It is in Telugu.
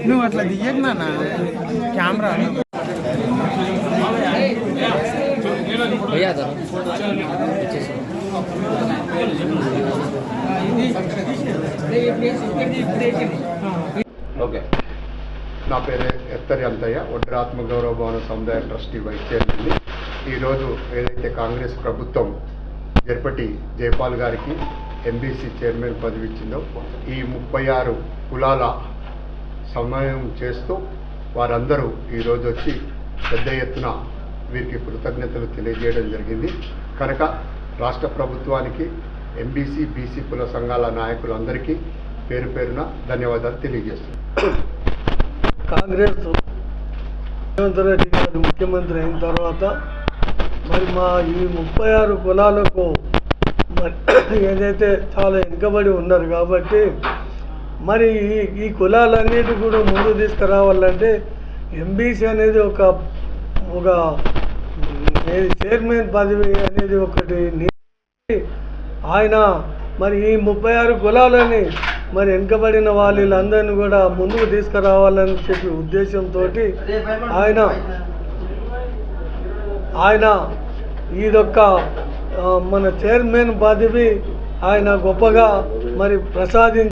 నువ్వు అట్లా దియ్యకు నాన్న కెమెరా ఓకే. నా పేరు ఎత్తరి అంతయ్య, ఒడ్ర ఆత్మగౌరవ భవన సముదాయ ట్రస్టీ వైస్ చైర్మన్ని. ఈరోజు ఏదైతే కాంగ్రెస్ ప్రభుత్వం జర్పటి జైపాల్ గారికి ఎంబీసీ చైర్మన్ పదవి ఇచ్చిందో, ఈ 36 కులాల సమయం చేస్తూ వారందరూ ఈరోజు వచ్చి పెద్ద ఎత్తున వీరికి కృతజ్ఞతలు తెలియజేయడం జరిగింది. కనుక రాష్ట్ర ప్రభుత్వానికి, ఎంబీసీ బీసీ కుల సంఘాల నాయకులందరికీ పేరు పేరున ధన్యవాదాలు తెలియజేస్తున్నాను. కాంగ్రెస్ రేవంత్ రెడ్డి గారు ముఖ్యమంత్రి అయిన తర్వాత మరి మా ఈ 36 కులాలకు మరి ఏదైతే చాలా వెనుకబడి ఉన్నారు కాబట్టి మరి ఈ కులాలన్నిటి కూడా ముందు తీసుకురావాలంటే ఎంబీసీ అనేది ఒక చైర్మన్ పదవి అనేది ఒకటి ఆయన మరి ఈ 36 కులాలని మరి వెనుకబడిన వాళ్ళందరినీ కూడా ముందుకు తీసుకురావాలని చెప్పి ఉద్దేశంతో ఆయన ఇదొక్క మన చైర్మన్ పదవి ఆయన గొప్పగా మరి ప్రసాదించి